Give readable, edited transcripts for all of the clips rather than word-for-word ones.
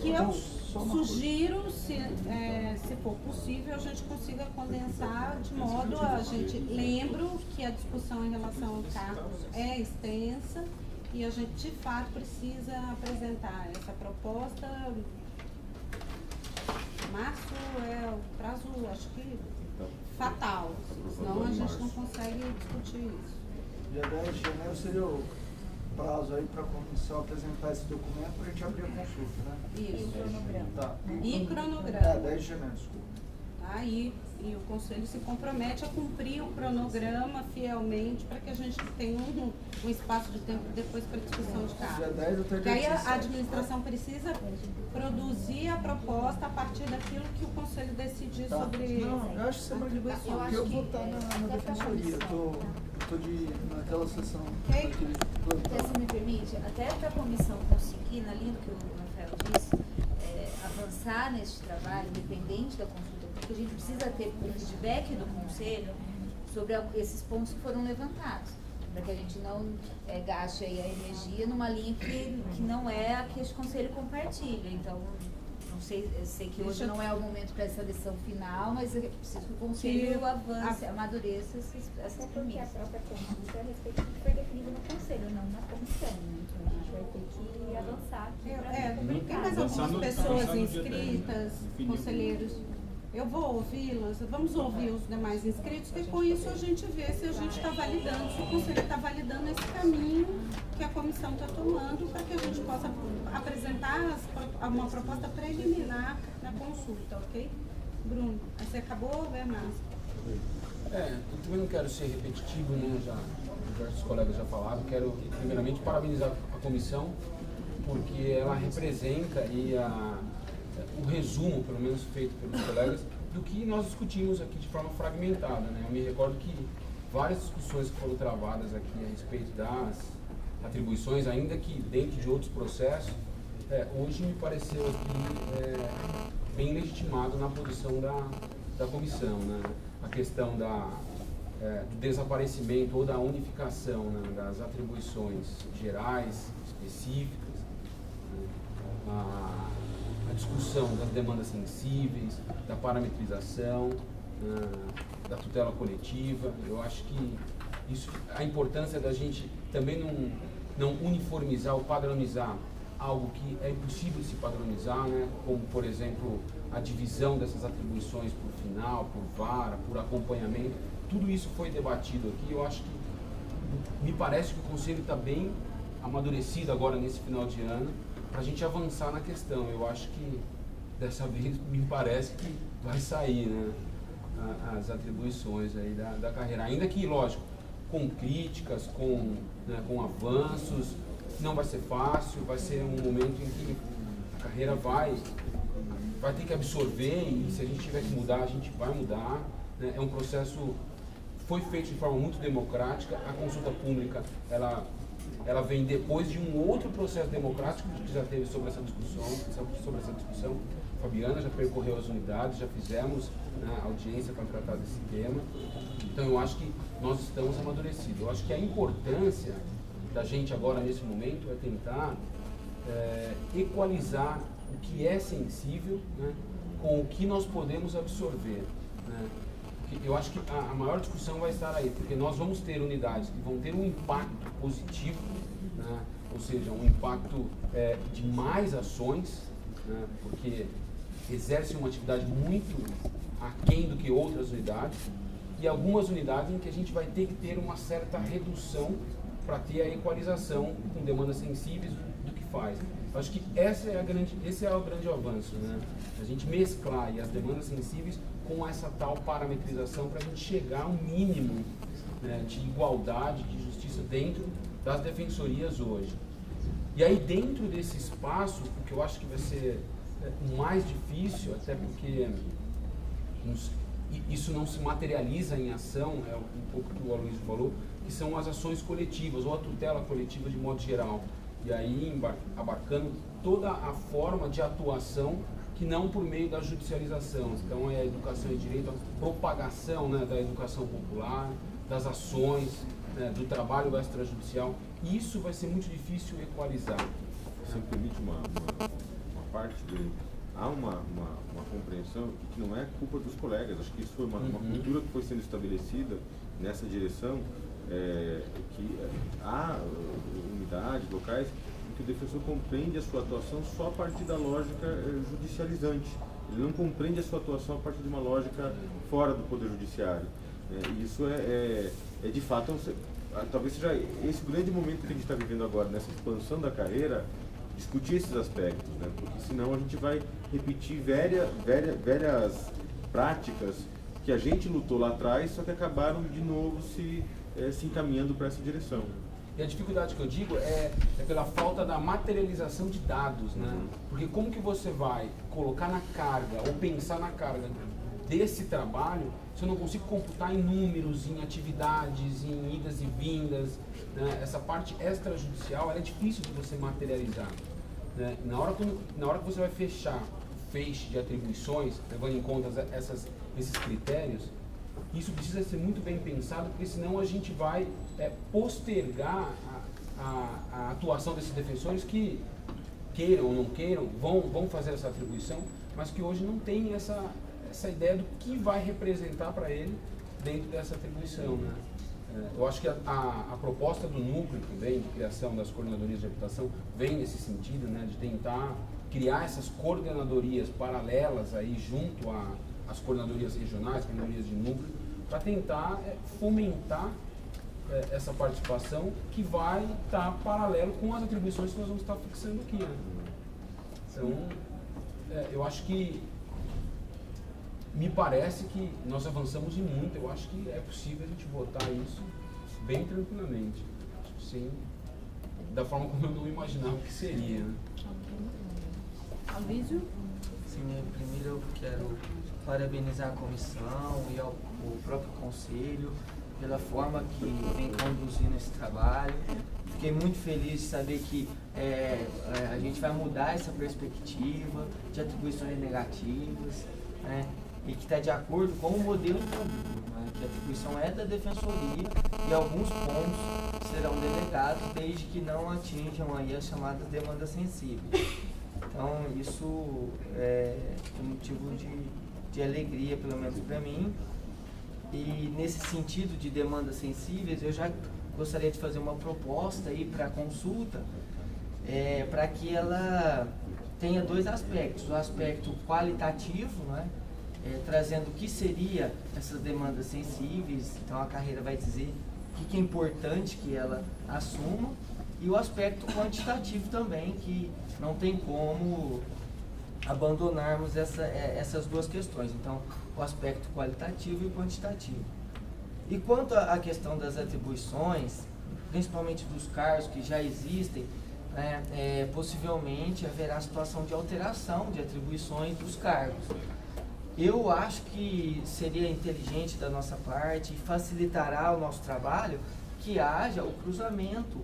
que eu sugiro, se for possível, a gente consiga condensar de modo a gente lembro que a discussão em relação aos cargos é extensa e a gente de fato precisa apresentar essa proposta. Março é o prazo, acho que fatal, senão a gente não consegue discutir isso. Dia 10 de janeiro seria o prazo aí para a comissão apresentar esse documento para a gente abrir a consulta, né? Isso. E o cronograma. Tá. E cronograma. 10 de janeiro, desculpa. Tá? E o Conselho se compromete a cumprir o cronograma fielmente para que a gente tenha um espaço de tempo depois para discussão de cargos. Dia 10 até Porque dia aí a 17. administração precisa produzir a proposta a partir daquilo que o Conselho decidir Tá. sobre Não, eu acho que semana que vem, atribuições. porque eu vou estar na defensoria, eu tô naquela sessão, Ok. naquele Até plantão. se me permite, até para a comissão conseguir, na linha do que o Rafael disse, avançar neste trabalho, independente da consulta, porque a gente precisa ter um feedback do Conselho sobre esses pontos que foram levantados, para que a gente não gaste aí a energia numa linha que não é a que este Conselho compartilha. Então, não sei, eu sei que hoje não é o momento para essa decisão final, mas eu preciso que o Conselho avance, amadureça essas Porque a premissas. própria consulta é a respeito do que foi definido no Conselho, não na comissão, né? Então a gente vai ter que avançar aqui para Tem mais algumas pessoas inscritas, conselheiros. Eu vou ouvi-las, vamos ouvir os demais inscritos, e com isso a gente vê se a gente está validando, se o Conselho está validando esse caminho que a comissão está tomando para que a gente possa apresentar uma proposta preliminar na consulta, ok? Bruno, você acabou, Bernardo? Eu também não quero ser repetitivo, né? Já diversos colegas já falaram. Quero, primeiramente, parabenizar a comissão, porque ela representa o resumo, pelo menos feito pelos colegas, do que nós discutimos aqui de forma fragmentada, né? Eu me recordo que várias discussões que foram travadas aqui a respeito das atribuições, ainda que dentro de outros processos, hoje me pareceu aqui bem legitimado na posição da comissão, né? A questão do desaparecimento ou da unificação, né, das atribuições gerais, específicas, né? A discussão das demandas sensíveis, da parametrização, da tutela coletiva. Eu acho que a importância da gente também não uniformizar ou padronizar algo que é impossível de se padronizar, né? Como, por exemplo, a divisão dessas atribuições por final, por vara, por acompanhamento. Tudo isso foi debatido aqui. Eu acho que, me parece que o Conselho está bem amadurecido agora nesse final de ano para a gente avançar na questão. Eu acho que dessa vez me parece que vai sair, né, as atribuições aí da carreira. Ainda que, lógico, com críticas, com avanços, não vai ser fácil, vai ser um momento em que a carreira vai ter que absorver e se a gente tiver que mudar, a gente vai mudar, né? É um processo, foi feito de forma muito democrática, a consulta pública, ela vem depois de um outro processo democrático que já teve sobre essa discussão. Fabiana já percorreu as unidades, já fizemos, né, audiência para tratar desse tema. Então eu acho que nós estamos amadurecidos. Eu acho que a importância da gente agora nesse momento é tentar equalizar o que é sensível, né, com o que nós podemos absorver, né? Porque eu acho que a maior discussão vai estar aí, porque nós vamos ter unidades que vão ter um impacto positivo, né, ou seja, um impacto de mais ações, né, porque exercem uma atividade muito aquém do que outras unidades, e algumas unidades em que a gente vai ter que ter uma certa redução para ter a equalização com demandas sensíveis do que faz. Eu acho que esse é o grande avanço, né? A gente mesclar aí as demandas sensíveis com essa tal parametrização para a gente chegar ao mínimo, né, de igualdade, de justiça dentro das defensorias hoje. E aí dentro desse espaço, o que eu acho que vai ser o mais difícil, até porque isso não se materializa em ação, é um pouco o que o Aloysio falou, que são as ações coletivas ou a tutela coletiva de modo geral. E aí abarcando toda a forma de atuação que não por meio da judicialização. Então é a educação e direito à propagação, né, da educação popular, das ações, né, do trabalho extrajudicial. Isso vai ser muito difícil equalizar. Você me permite uma parte dele, há uma compreensão de que não é culpa dos colegas. Acho que isso foi uma cultura que foi sendo estabelecida nessa direção, que há unidades, locais, em que o defensor compreende a sua atuação só a partir da lógica judicializante. Ele não compreende a sua atuação a partir de uma lógica fora do Poder Judiciário. E isso de fato, talvez seja esse o grande momento que a gente está vivendo agora, nessa expansão da carreira, discutir esses aspectos, né? Porque senão a gente vai repetir velhas práticas que a gente lutou lá atrás, só que acabaram de novo se encaminhando para essa direção. E a dificuldade que eu digo é pela falta da materialização de dados, né? Porque como que você vai colocar na carga ou pensar na carga desse trabalho se eu não consigo computar em números, em atividades, em idas e vindas, né? Essa parte extrajudicial ela é difícil de você materializar, né? Na hora que você vai fechar o feixe de atribuições, levando em conta esses critérios, isso precisa ser muito bem pensado, porque senão a gente vai postergar a atuação desses defensores que, queiram ou não queiram, vão fazer essa atribuição, mas que hoje não tem essa ideia do que vai representar para ele dentro dessa atribuição, né? Eu acho que a proposta do núcleo também, de criação das coordenadorias de habitação, vem nesse sentido, né, de tentar criar essas coordenadorias paralelas aí junto às coordenadorias regionais, coordenadorias de núcleo, para tentar fomentar essa participação que vai estar paralelo com as atribuições que nós vamos estar fixando aqui, né? Então, eu acho que me parece que nós avançamos em muito. Eu acho que é possível a gente votar isso bem tranquilamente, sim, da forma como eu não imaginava que seria, né? Alvísio? Sim, primeiro eu quero parabenizar a comissão e o próprio conselho pela forma que vem conduzindo esse trabalho. Fiquei muito feliz de saber que a gente vai mudar essa perspectiva de atribuições negativas, né, e que está de acordo com o modelo público, né, que a atribuição é da defensoria e alguns pontos serão delegados desde que não atinjam aí as chamadas demandas sensíveis. Então isso é motivo de alegria, pelo menos para mim. E nesse sentido de demandas sensíveis, eu já gostaria de fazer uma proposta aí para consulta, para que ela tenha dois aspectos: o aspecto qualitativo, né, trazendo o que seria essas demandas sensíveis, então a carreira vai dizer o que é importante que ela assuma, e o aspecto quantitativo também, que não tem como abandonarmos essas duas questões, então o aspecto qualitativo e quantitativo. E quanto à questão das atribuições, principalmente dos cargos que já existem, né, possivelmente haverá situação de alteração de atribuições dos cargos. Eu acho que seria inteligente da nossa parte, facilitará o nosso trabalho, que haja o cruzamento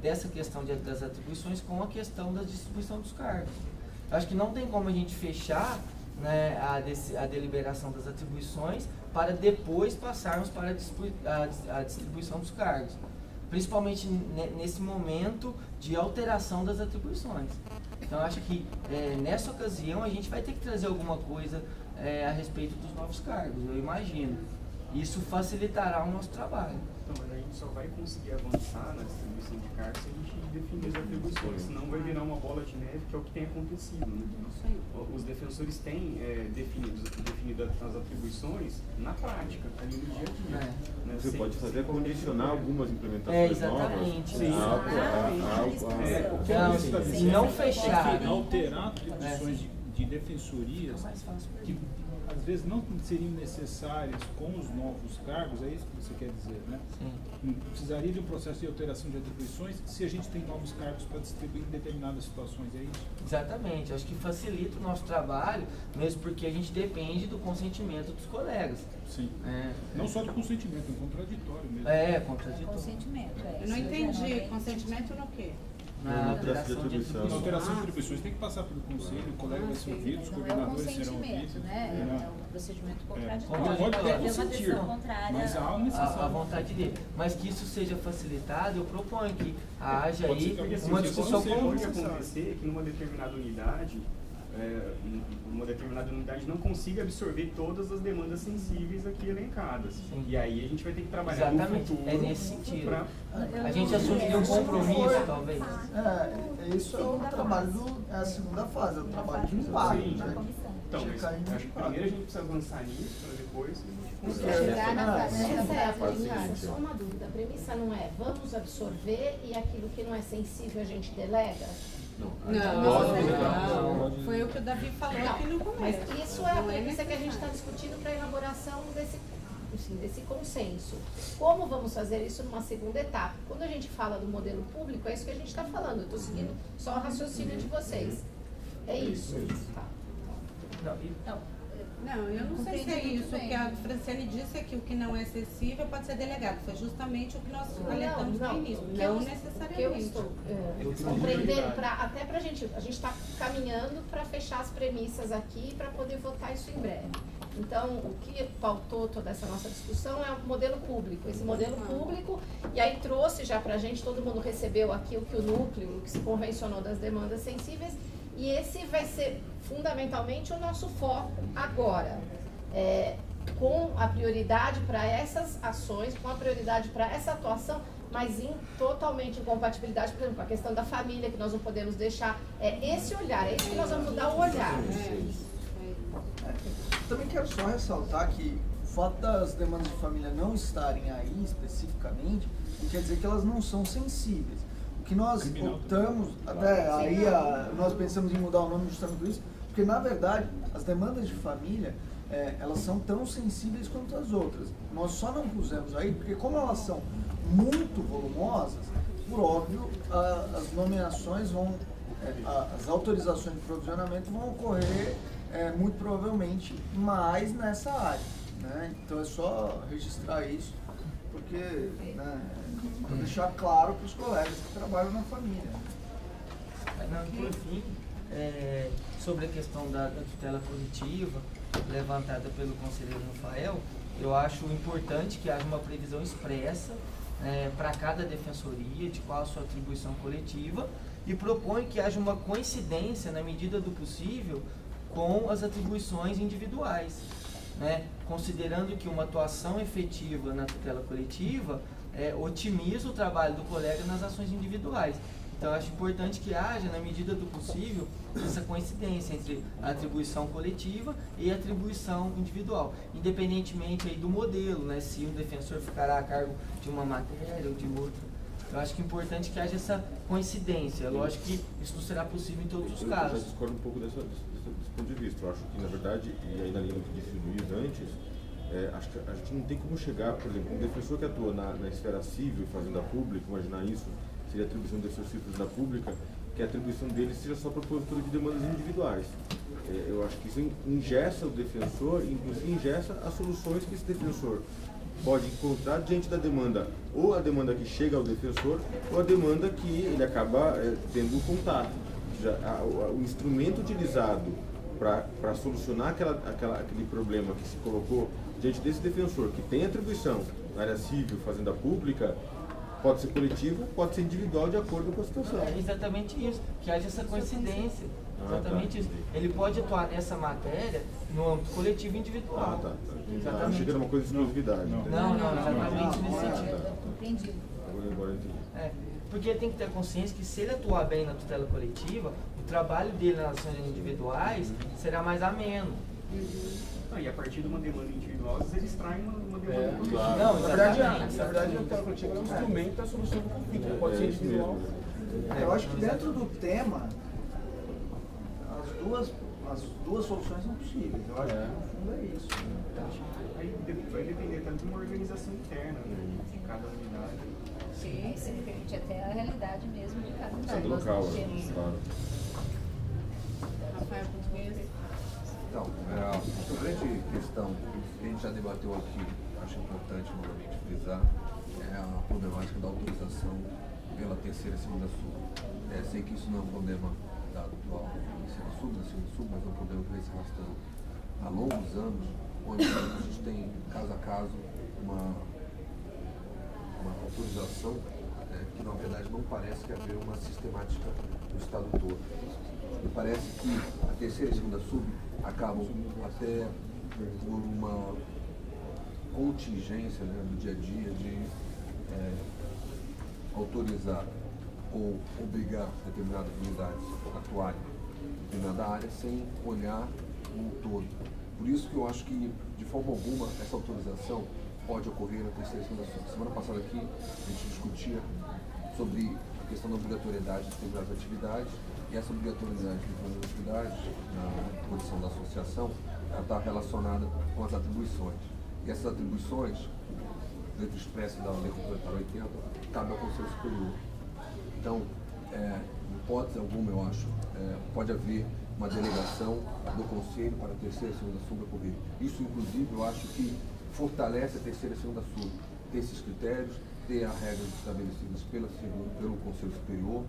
dessa questão das atribuições com a questão da distribuição dos cargos. Eu acho que não tem como a gente fechar, né, a deliberação das atribuições para depois passarmos para a distribuição dos cargos, principalmente nesse momento de alteração das atribuições. Então, acho que nessa ocasião a gente vai ter que trazer alguma coisa a respeito dos novos cargos, eu imagino. Isso facilitará o nosso trabalho. Então, mas a gente só vai conseguir avançar na distribuição de cargos se a gente definir as atribuições, senão vai virar uma bola de neve, que é o que tem acontecido, né? Os defensores têm definido as atribuições na prática, ali no dia a dia. Né? Você pode fazer condicionar algumas implementações exatamente. novas. E não fechar. Alterar atribuições de defensorias que às vezes não seriam necessárias com os novos cargos, é isso que você quer dizer, né? Sim. Precisaria de um processo de alteração de atribuições se a gente tem novos cargos para distribuir em determinadas situações, é isso? Exatamente, acho que facilita o nosso trabalho, mesmo porque a gente depende do consentimento dos colegas. Sim. Não só do consentimento, é um contraditório mesmo. Contraditório. Consentimento, Eu não entendi. Consentimento no quê? na alteração de atribuições. Na alteração de atribuições tem que passar pelo conselho, o colega vai ser ouvido, os Não é o coordenadores serão consentimento, ouvidos. né? É um procedimento contraditório. Pode Pode até haver uma consentir, decisão contrária. mas há uma necessidade. A vontade dele. Mas que isso seja facilitado, eu proponho que haja Pode aí ser que assim, uma isso discussão pode ser, comum. Pode acontecer que numa determinada unidade, não consiga absorver todas as demandas sensíveis aqui elencadas. Sim. E aí a gente vai ter que trabalhar Exatamente, no futuro. é nesse sentido. pra- A gente assumiria um compromisso, talvez. Isso é o trabalho é a segunda fase, é o trabalho de impacto, Sim. né? Então, mas Checar em acho que primeiro a gente precisa avançar nisso, para depois a gente conseguir. Chegar na Essa é a fase. premissa, só uma dúvida. A premissa não é vamos absorver e aquilo que não é sensível a gente delega? Não, foi o que o Davi falou aqui no Mas começo. isso é a Não premissa que a gente está necessário. discutindo para a elaboração desse consenso. Como vamos fazer isso numa segunda etapa? Quando a gente fala do modelo público, é isso que a gente está falando. Eu estou seguindo só o raciocínio de vocês. É isso. Tá. Não, eu não sei se é Compreendi muito isso. O bem. que a Franciane disse é que o que não é acessível pode ser delegado. Foi justamente o que nós alertamos no início. O que Não eu necessariamente. estou compreendendo, a gente está caminhando para fechar as premissas aqui para poder votar isso em breve. Então, o que pautou toda essa nossa discussão é o modelo público. Esse modelo público, e aí trouxe já para a gente, todo mundo recebeu aqui o que o núcleo, o que se convencionou das demandas sensíveis, e esse vai ser fundamentalmente o nosso foco agora. Com a prioridade para essas ações, com a prioridade para essa atuação, mas totalmente em compatibilidade, por exemplo, com a questão da família, que nós não podemos deixar. Esse olhar, é isso que nós vamos mudar o olhar. Também quero só ressaltar que o fato das demandas de família não estarem aí especificamente, não quer dizer que elas não são sensíveis. O que nós optamos, nós pensamos em mudar o nome justamente por isso, porque na verdade as demandas de família, elas são tão sensíveis quanto as outras. Nós só não pusemos aí, porque como elas são muito volumosas, por óbvio, as nomeações vão, as autorizações de provisionamento vão ocorrer muito provavelmente mais nessa área, né? Então é só registrar isso, porque, né, para deixar claro para os colegas que trabalham na família. Não, por fim, sobre a questão da tutela coletiva levantada pelo conselheiro Rafael, eu acho importante que haja uma previsão expressa para cada defensoria de qual a sua atribuição coletiva e propõe que haja uma coincidência, na medida do possível, com as atribuições individuais, né? Considerando que uma atuação efetiva na tutela coletiva otimiza o trabalho do colega nas ações individuais. Então, acho importante que haja, na medida do possível, essa coincidência entre a atribuição coletiva e a atribuição individual, independentemente aí do modelo, né? Se o defensor ficará a cargo de uma matéria ou de outra. Eu acho que é importante que haja essa coincidência. Lógico que isso não será possível em todos os Eu casos. já discordo um pouco desse ponto de vista. Eu acho que, na verdade, e aí na linha do que disse o Luiz antes, acho que a gente não tem como chegar, por exemplo, um defensor que atua na esfera civil e fazenda pública, imaginar isso, seria a atribuição do defensor civil e fazenda pública, que a atribuição dele seja só para propositura de demandas individuais. Eu acho que isso engessa o defensor, inclusive engessa as soluções que esse defensor pode encontrar diante da demanda, ou a demanda que chega ao defensor, ou a demanda que ele acaba tendo contato. O instrumento utilizado para solucionar aquele problema que se colocou diante desse defensor, que tem atribuição na área civil, fazenda pública, pode ser coletivo, pode ser individual de acordo com a situação. É exatamente isso, que haja essa coincidência. Exatamente isso. Ele pode atuar nessa matéria no âmbito coletivo e individual. Tá. Exatamente. Achei que era uma coisa de exclusividade. Não, exatamente nesse sentido. Entendi. Agora eu entendi. Porque ele tem que ter consciência que se ele atuar bem na tutela coletiva, o trabalho dele nas ações individuais será mais ameno. E a partir de uma demanda individual, às vezes eles traem uma demanda coletiva. Claro. Não, Na verdade, a tutela coletiva é um instrumento da solução do conflito. Pode ser individual. Eu acho que dentro do tema, as duas soluções são possíveis. Eu acho que no fundo é isso. Aí vai depender tanto de uma organização interna, né, de cada unidade. Sim, isso depende até a realidade mesmo de cada Precisa unidade. do Nós local, não temos. claro. Rafael Português. Então, a grande questão que a gente já debateu aqui, acho importante novamente frisar, é a problemática da autorização pela terceira e segunda sub. Sei que isso não é um problema da atual terceira sub, da segunda sub, mas é um problema que vem se arrastando há longos anos, onde a gente tem, caso a caso, uma autorização que, na verdade, não parece que haver uma sistemática no estado todo. Me parece que a terceira e segunda sub acabam até por uma contingência, né, do dia a dia de autorizar ou obrigar determinadas unidades a atuarem em determinada área sem olhar o todo. Por isso que eu acho que, de forma alguma, essa autorização pode ocorrer na terceira e segunda sub. Semana passada aqui a gente discutia sobre a questão da obrigatoriedade de determinadas atividades, e essa obrigatoriedade de determinadas atividades, na posição da associação, ela está relacionada com as atribuições. E essas atribuições, dentro expresso da Lei Complementar 80, cabe ao Conselho Superior. Então, em hipótese alguma, eu acho, pode haver uma delegação do Conselho para a terceira e segunda sub ocorrer. Isso, inclusive, eu acho que fortalece a terceira e segunda sub, ter esses critérios, ter as regras estabelecidas pelo Conselho Superior,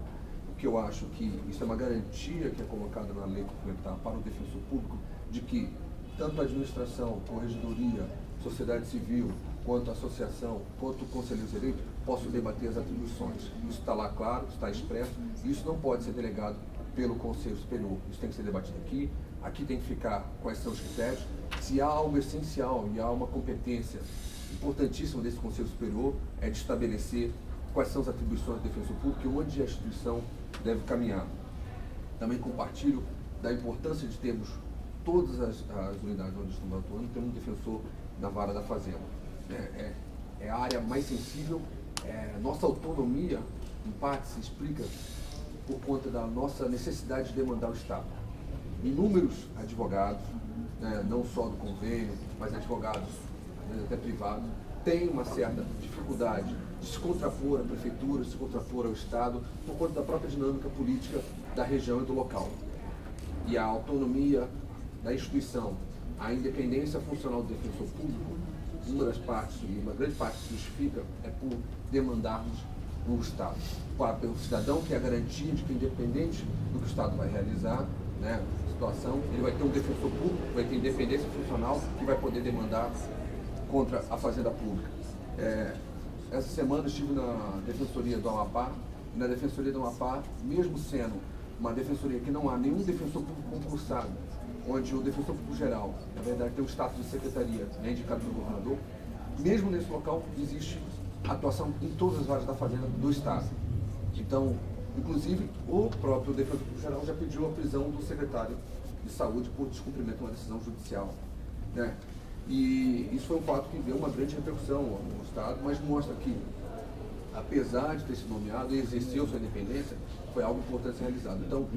porque eu acho que isso é uma garantia que é colocada na lei complementar para o defensor público, de que tanto a administração, corregedoria, sociedade civil, quanto a associação, quanto conselheiros eleitos, possam debater as atribuições. Isso está lá claro, está expresso, e isso não pode ser delegado pelo Conselho Superior. Isso tem que ser debatido aqui, aqui tem que ficar quais são os critérios. Se há algo essencial e há uma competência importantíssima desse Conselho Superior, é de estabelecer quais são as atribuições do defensor público e onde a instituição deve caminhar. Também compartilho da importância de termos todas as unidades onde estamos atuando, ter um defensor na vara da fazenda. É a área mais sensível. Nossa autonomia, em parte, se explica por conta da nossa necessidade de demandar o Estado. Inúmeros advogados, não só do convênio, mas advogados até privados, têm uma certa dificuldade de se contrapor à prefeitura, de se contrapor ao Estado, por conta da própria dinâmica política da região e do local. E a autonomia da instituição, a independência funcional do defensor público, uma das partes, e uma grande parte se justifica, é por demandarmos o Estado. Pelo cidadão, que é a garantia de que, independente do que o Estado vai realizar, a situação, ele vai ter um defensor público, vai ter independência funcional e vai poder demandar contra a fazenda pública. Essa semana estive na Defensoria do Amapá, e na Defensoria do Amapá, mesmo sendo uma defensoria que não há nenhum defensor público concursado, onde o defensor público geral, na verdade, tem o status de secretaria, indicado pelo governador, mesmo nesse local existe atuação em todas as varas da fazenda do Estado. Então, inclusive, o próprio defensor público geral já pediu a prisão do secretário de saúde por descumprimento de uma decisão judicial. E isso foi um fato que deu uma grande repercussão no Estado, mas mostra que, apesar de ter sido nomeado e exerceu sua independência, foi algo importante ser realizado. Então,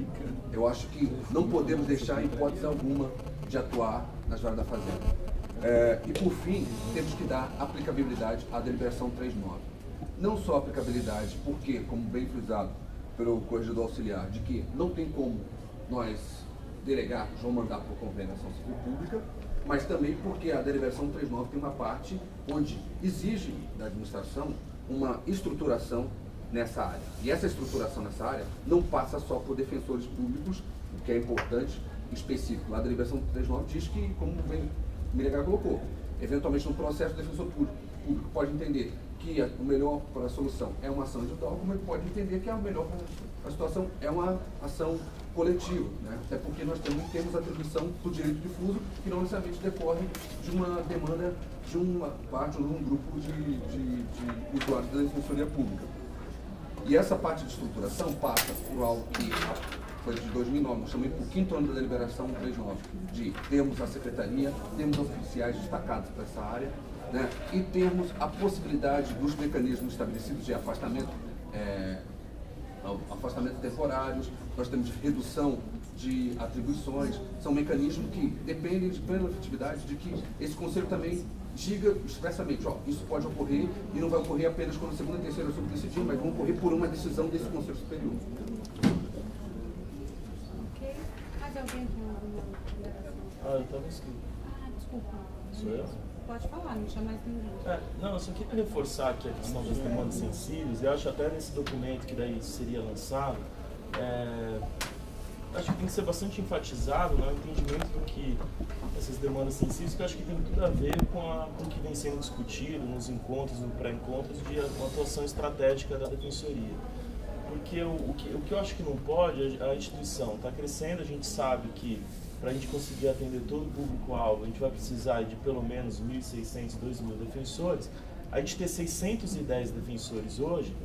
eu acho que não podemos deixar, em hipótese alguma, de atuar nas varas da fazenda. E, por fim, temos que dar aplicabilidade à deliberação 39. Não só aplicabilidade, porque, como bem frisado pelo corregedor auxiliar, de que não tem como nós delegarmos ou mandar por convenção civil pública, mas também porque a deliberação 39 tem uma parte onde exige da administração uma estruturação nessa área. E essa estruturação nessa área não passa só por defensores públicos, o que é importante, específico. A deliberação 39 diz que, como o Miregar colocou, eventualmente no processo o defensor público pode entender que o melhor para a solução é uma ação individual, como ele pode entender que a melhor para a situação é uma ação coletiva, até porque nós também temos atribuição do direito difuso, que não necessariamente decorre de uma demanda de uma parte ou de um grupo de usuários da defensoria pública. E essa parte de estruturação passa por algo que foi de 2009, nós chamamos por 5º ano da deliberação 39, de termos a secretaria, termos oficiais destacados para essa área, e termos a possibilidade dos mecanismos estabelecidos de afastamento temporários, nós temos redução de atribuições, são mecanismos que dependem de plena efetividade de que esse Conselho também diga expressamente, isso pode ocorrer e não vai ocorrer apenas quando a segunda e terceira sub decidir, mas vão ocorrer por uma decisão desse Conselho Superior. Ok. Mais alguém com alguma consideração? Eu estava inscrito. Desculpa. Sou eu? Pode falar, não tinha mais ninguém. Não, eu só queria reforçar aqui a questão das demandas sensíveis. Eu acho até nesse documento que daí seria lançado, acho que tem que ser bastante enfatizado, né, o entendimento do que essas demandas sensíveis, que eu acho que tem tudo a ver com o que vem sendo discutido nos encontros, no pré-encontros, de uma atuação estratégica da Defensoria. Porque o que eu acho que não pode, a instituição está crescendo, a gente sabe que para a gente conseguir atender todo o público-alvo, a gente vai precisar de pelo menos 1.600, 2.000 defensores. A gente ter 610 defensores hoje,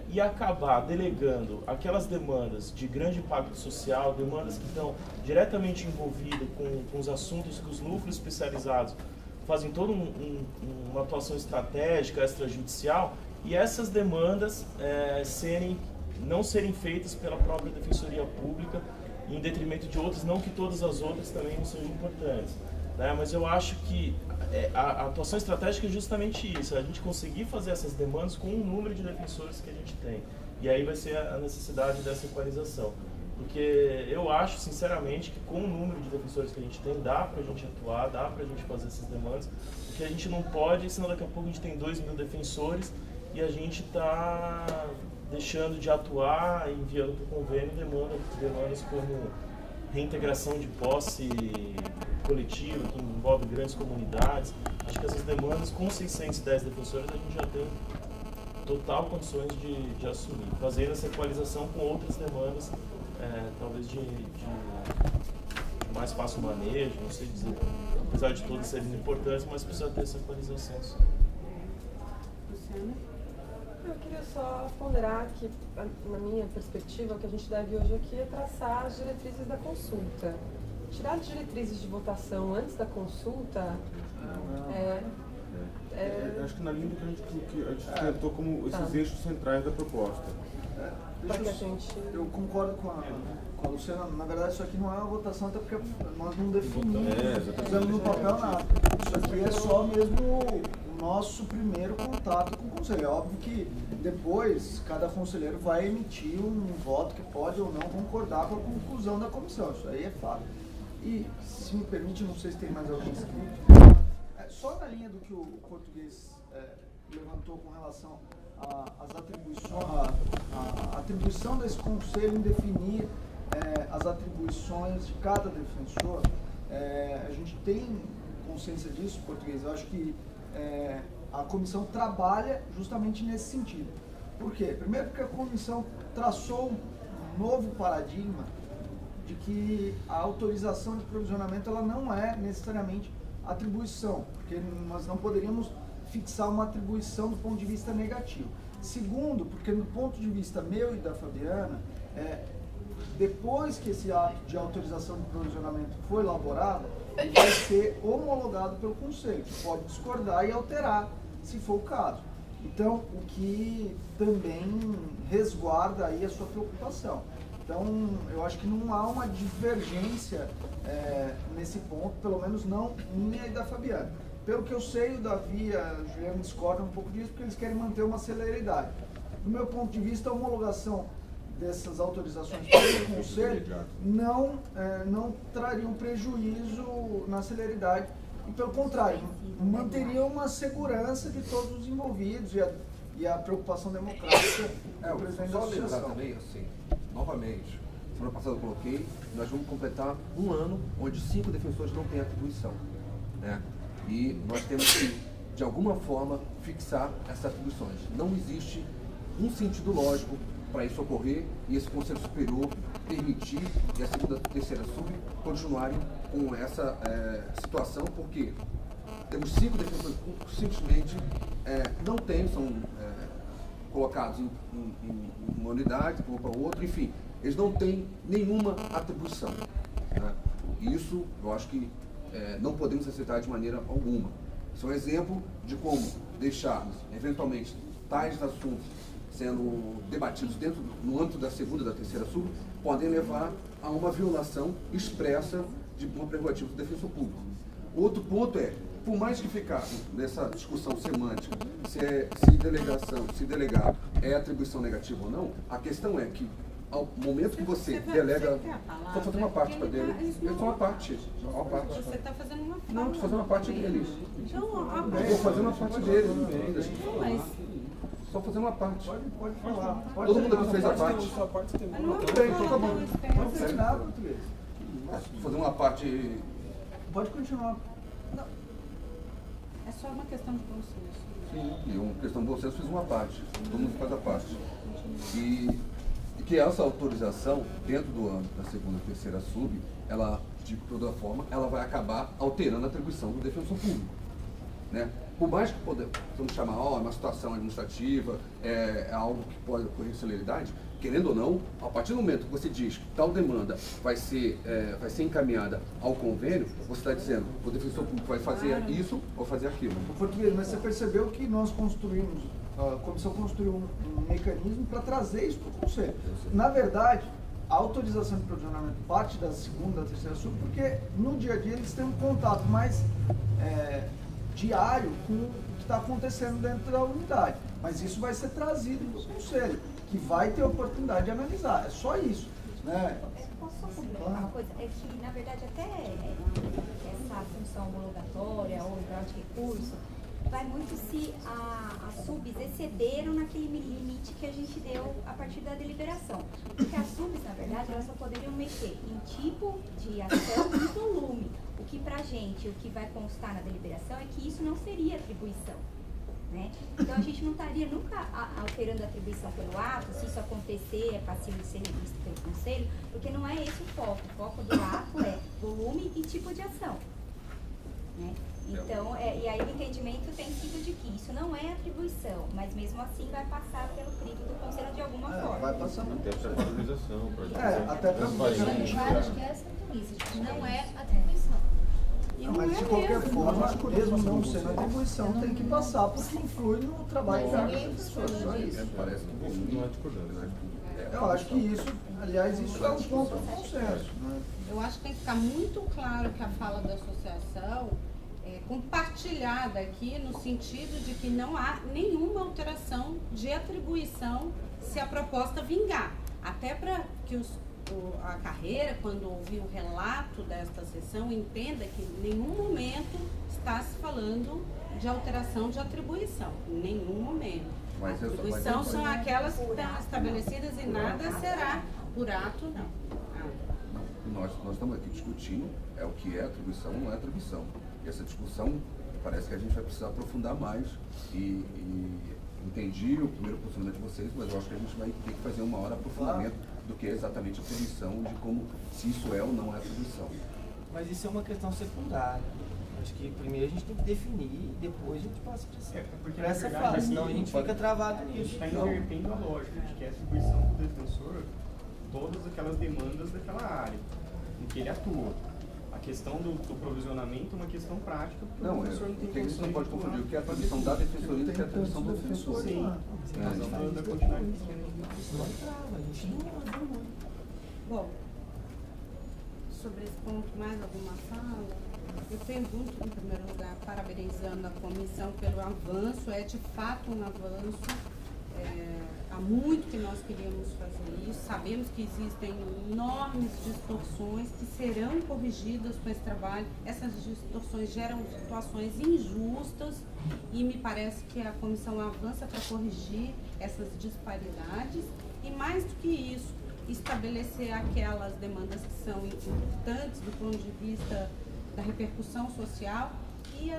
e acabar delegando aquelas demandas de grande impacto social, demandas que estão diretamente envolvidas com os assuntos que os núcleos especializados fazem toda uma atuação estratégica, extrajudicial, e essas demandas não serem feitas pela própria Defensoria Pública, em detrimento de outras, não que todas as outras também não sejam importantes, né? Mas eu acho que a atuação estratégica é justamente isso, a gente conseguir fazer essas demandas com o número de defensores que a gente tem. E aí vai ser a necessidade dessa equalização. Porque eu acho, sinceramente, que com o número de defensores que a gente tem, dá pra gente atuar, dá pra gente fazer essas demandas, porque a gente não pode, senão daqui a pouco a gente tem 2.000 defensores e a gente tá deixando de atuar, enviando para o convênio demandas como reintegração de posse coletiva, que envolve grandes comunidades. Acho que essas demandas, com 610 defensores, a gente já tem total condições de assumir, fazendo essa equalização com outras demandas, talvez de mais fácil manejo, não sei dizer, apesar de todas serem importantes, mas precisa ter essa equalização. Luciana? Eu queria só ponderar que, na minha perspectiva, o que a gente deve hoje aqui é traçar as diretrizes da consulta. Tirar as diretrizes de votação antes da consulta acho que na linha do que a gente tentou como esses eixos centrais da proposta. Eu concordo com a Luciana. Na verdade, isso aqui não é uma votação, até porque nós não definimos, fizemos no papel nada. Isso aqui é só mesmo o nosso primeiro contato com o conselho. É óbvio que depois cada conselheiro vai emitir um voto que pode ou não concordar com a conclusão da comissão. Isso aí é fato. E, se me permite, não sei se tem mais alguém inscrito, só na linha do que o português levantou com relação às atribuições, a atribuição desse conselho em definir as atribuições de cada defensor, a gente tem consciência disso, português. Eu acho que a comissão trabalha justamente nesse sentido. Por quê? Primeiro porque a comissão traçou um novo paradigma de que a autorização de provisionamento ela não é necessariamente atribuição, porque nós não poderíamos fixar uma atribuição do ponto de vista negativo. Segundo, porque do ponto de vista meu e da Fabiana, depois que esse ato de autorização de provisionamento for elaborado, ele vai ser homologado pelo Conselho, que pode discordar e alterar, se for o caso. Então, o que também resguarda aí a sua preocupação. Então, eu acho que não há uma divergência nesse ponto, pelo menos não minha e da Fabiana. Pelo que eu sei, o Davi e a Juliana discordam um pouco disso, porque eles querem manter uma celeridade. Do meu ponto de vista, a homologação dessas autorizações pelo Conselho não traria um prejuízo na celeridade e, pelo contrário, manteria uma segurança de todos os envolvidos e a preocupação democrática do presidente da associação. Também, assim, novamente, semana passada eu coloquei, nós vamos completar um ano onde 5 defensores não têm atribuição, né? E nós temos que, de alguma forma, fixar essas atribuições. Não existe um sentido lógico para isso ocorrer e esse Conselho Superior permitir e a segunda e terceira sub continuarem com essa situação, porque temos 5 defensores que simplesmente não têm, são colocados em uma unidade, um para o outro, enfim, eles não têm nenhuma atribuição, né? Isso eu acho que não podemos aceitar de maneira alguma. Isso é um exemplo de como deixarmos, eventualmente, tais assuntos sendo debatidos no âmbito da segunda e da terceira sub, podem levar a uma violação expressa de uma prerrogativa do defensor público. Outro ponto por mais que ficasse nessa discussão semântica, se delegar é atribuição negativa ou não, a questão é que ao momento que você delega, estou fazendo uma parte para dele, eu sou uma parte. Você está fazendo uma parte. Não, estou fazendo uma parte deles. Então, Estou fazendo uma parte deles. mas Só fazendo uma parte. Pode falar. Todo mundo aqui fez a parte. Tudo bem, então tá bom. Pode terminar, português. Estou fazendo uma parte. Pode continuar. é só uma questão de consenso. Sim, e uma questão de vocês fiz uma parte. Todo mundo faz a parte. E que essa autorização, dentro do âmbito da segunda e terceira sub, ela, de toda forma, ela vai acabar alterando a atribuição do defensor público. Né? Por mais que podemos chamar, uma situação administrativa, é algo que pode ocorrer celeridade, querendo ou não, a partir do momento que você diz que tal demanda vai ser encaminhada ao convênio, você está dizendo que o defensor público vai fazer isso ou fazer aquilo. Português, mas você percebeu que nós construímos, a comissão construiu um mecanismo para trazer isso para o Conselho. Na verdade, a autorização de provisionamento parte da segunda, da terceira sub, porque no dia a dia eles têm um contato mais diário com o que está acontecendo dentro da unidade. Mas isso vai ser trazido para o Conselho, que vai ter a oportunidade de analisar. É só isso. Né? Posso só complementar uma coisa? É que, na verdade, até essa função homologatória ou grau de recurso vai muito se as subs excederam naquele limite que a gente deu a partir da deliberação. Porque as subs, na verdade, elas só poderiam mexer em tipo de ação e volume. O que pra gente, o que vai constar na deliberação é que isso não seria atribuição. Né? Então a gente não estaria nunca alterando a atribuição pelo ato, se isso acontecer, é passível de ser revisto pelo Conselho, porque não é esse o foco. O foco do ato é volume e tipo de ação. Né? Então, e aí o entendimento tem sido de que isso não é atribuição, mas mesmo assim vai passar pelo crivo do Conselho de alguma forma. Vai passar até para a valorização, até para eu acho que é essa isso, não é atribuição. Mas de qualquer forma, mesmo não sendo atribuição, tem que passar, porque influi no trabalho das pessoas. Parece que não é discordante, né? Eu acho que isso, aliás, isso é um ponto de consenso. Né? Eu acho que tem que ficar muito claro que a fala da associação é compartilhada aqui no sentido de que não há nenhuma alteração de atribuição se a proposta vingar. Até para que a carreira, quando ouvir o relato desta sessão, entenda que em nenhum momento está se falando de alteração de atribuição. Em nenhum momento. A atribuição são aquelas que estão estabelecidas e nada será por ato, não. Nós estamos aqui discutindo o que é atribuição ou não é atribuição. E essa discussão parece que a gente vai precisar aprofundar mais e entendi o primeiro posicionamento de vocês, mas eu acho que a gente vai ter que fazer uma hora de aprofundamento do que é exatamente a atribuição, de como, se isso é ou não é atribuição. Mas isso é uma questão secundária. Acho que primeiro a gente tem que definir e depois a gente passa para essa fase, senão a gente fica travado nisso. A gente está invertendo a lógica de que é atribuição do defensor todas aquelas demandas daquela área em que ele atua. A questão do provisionamento é uma questão prática, porque o professor não tem condições. Você não pode confundir o que é a atribuição da defensoria e o que é a atribuição do defensor. Sim, a razão da continuidade. Bom, sobre esse ponto, mais alguma fala? Eu pergunto, em primeiro lugar, parabenizando a comissão pelo avanço, é de fato um avanço. Há muito que nós queríamos fazer isso, sabemos que existem enormes distorções que serão corrigidas com esse trabalho. Essas distorções geram situações injustas e me parece que a comissão avança para corrigir essas disparidades e, mais do que isso, estabelecer aquelas demandas que são importantes do ponto de vista da repercussão social. E,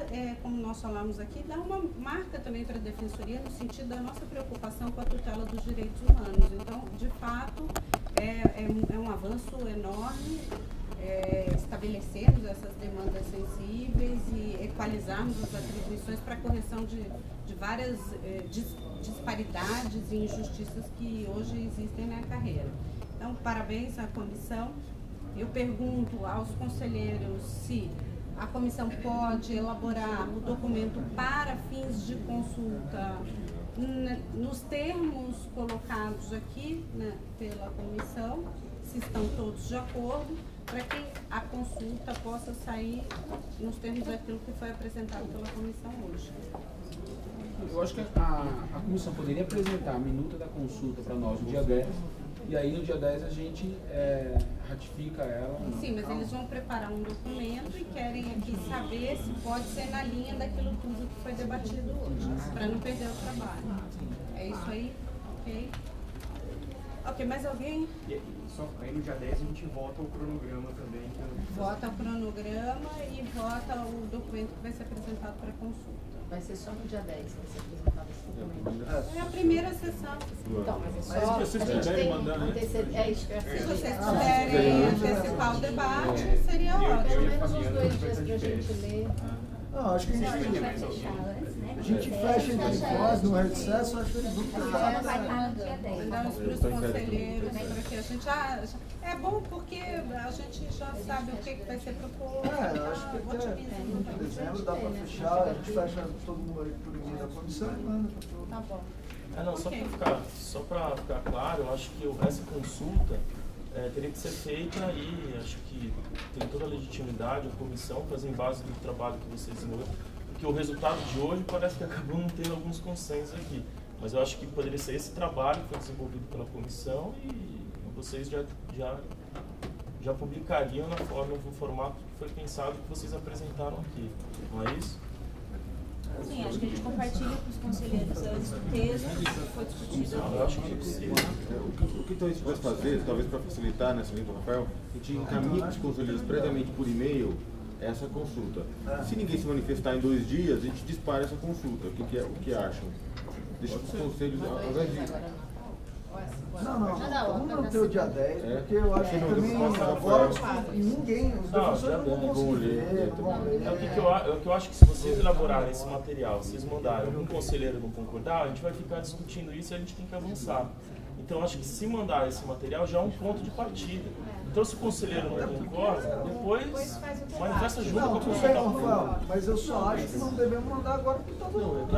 como nós falamos aqui, dá uma marca também para a Defensoria no sentido da nossa preocupação com a tutela dos direitos humanos. Então, de fato, é um avanço enorme estabelecermos essas demandas sensíveis e equalizarmos as atribuições para a correção de várias disparidades e injustiças que hoje existem na carreira. Então, parabéns à comissão. Eu pergunto aos conselheiros se a comissão pode elaborar o documento para fins de consulta nos termos colocados aqui, né, pela comissão, se estão todos de acordo, para que a consulta possa sair nos termos daquilo que foi apresentado pela comissão hoje. Eu acho que a comissão poderia apresentar a minuta da consulta para nós no dia 10, e aí no dia 10 a gente ratifica ela. Sim, mas eles vão preparar um documento e querem aqui saber se pode ser na linha daquilo tudo que foi debatido hoje, para não perder o trabalho. É isso aí? Ok. Ok, mais alguém? Só aí no dia 10 a gente vota o cronograma também. Vota o cronograma e vota o documento que vai ser apresentado para consulta. Vai ser só no dia 10 que vai ser apresentado esse documento. É a primeira sessão. Então, mas é Mas só. se vocês A gente puderem tem mandar, né? É isso que eu ia Se fazer. vocês puderem antecipar o debate, seria ótimo. Pelo menos uns 2 dias pra gente ler. Não, acho que a Então, a gente gente vai fechar antes, né? A gente fecha entre nós no recesso, acho que eles vão Vai estar no dia 10. Mandamos para os conselheiros, para que a gente é bom porque a gente já sabe o que vai ser proposto. Eu acho que até dezembro dá para fechar, a gente fecha todo mundo aí por meio da comissão e manda para todo. Tá bom. Não, só para ficar claro, eu acho que essa consulta teria que ser feita e acho que tem toda a legitimidade, a comissão, fazer em base do trabalho que vocês desenvolveram, porque o resultado de hoje parece que acabou não tendo alguns consensos aqui, mas eu acho que poderia ser esse trabalho que foi desenvolvido pela comissão e vocês já publicariam na forma, no formato que foi pensado que vocês apresentaram aqui, não é isso? Sim, acho que a gente compartilha com os conselheiros antes o texto que foi discutido. Eu acho que é possível. O que talvez a gente pudesse fazer, talvez para facilitar nessa linha do Rafael, a gente encaminha para os conselheiros previamente por e-mail essa consulta. Se ninguém se manifestar em 2 dias, a gente dispara essa consulta. O que acham? Deixa os conselhos, ao invés de... Não, vamos manter o dia 10, porque eu acho que também agora ninguém, os defensores não vão conseguir ler. O que eu acho que se vocês elaborarem esse material, vocês mandarem, algum conselheiro não concordar, a gente vai ficar discutindo isso e a gente tem que avançar. Então eu acho que se mandar esse material já é um ponto de partida. Então se o conselheiro não concorda, depois manifesta junto com a consulta. Mas eu só acho que não devemos mandar agora porque todo mundo.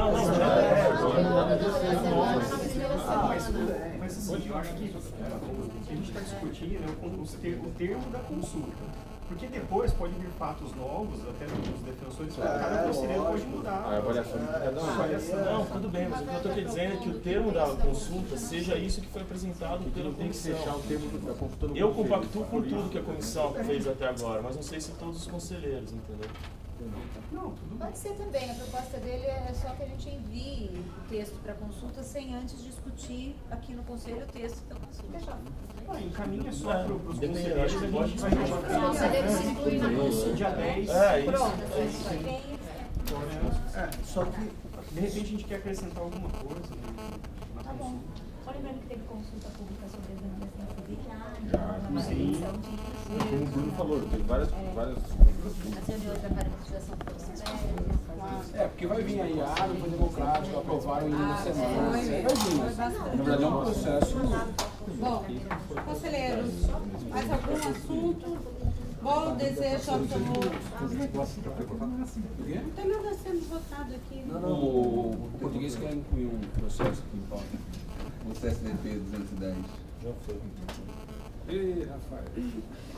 Mas assim, eu acho que o que a gente está discutindo é o termo da consulta. Porque depois pode vir fatos novos, até dos defensores, cada conselheiro pode mudar. A avaliação de cada um. Não, tudo bem, mas o que eu estou dizendo é que o termo da consulta seja isso que foi apresentado pela comissão. Eu compactuo com tudo que a comissão fez até agora, mas não sei se todos os conselheiros, entendeu? Não, pode ser também. A proposta dele é só que a gente envie o texto para consulta sem antes discutir aqui no conselho o texto da consulta. Encaminha só para os conselheiros. Os conselheiros se incluem na consulta. Dia 10. Só que de repente a gente quer acrescentar alguma coisa na Tá bom. consulta. Só lembrando que teve consulta pública sobre a exoneração civil. Como o Bruno falou, tem várias... A reunião da paralisação porque vai vir aí a área, foi democrático, aprovaram em uma semana. Vai vir. Na verdade é um processo. Bom, conselheiros, mais algum assunto? Qual desejo absoluto? Não tem nada sendo votado aqui. O português quer incluir um processo aqui em pauta. O CSDP 210. Já foi. Ei, Rafael.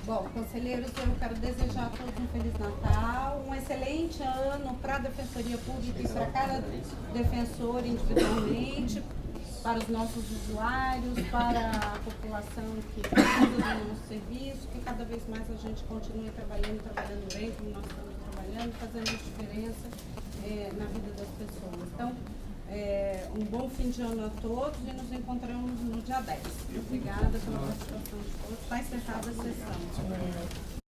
Bom, conselheiros, eu quero desejar a todos um Feliz Natal, um excelente ano para a Defensoria Pública e para cada defensor individualmente, para os nossos usuários, para a população que precisa do nosso serviço, que cada vez mais a gente continue trabalhando bem, como nós estamos trabalhando, fazendo diferença na vida das pessoas. Então, um bom fim de ano a todos e nos encontramos no dia 10. Obrigada pela participação de todos. Está encerrada a sessão.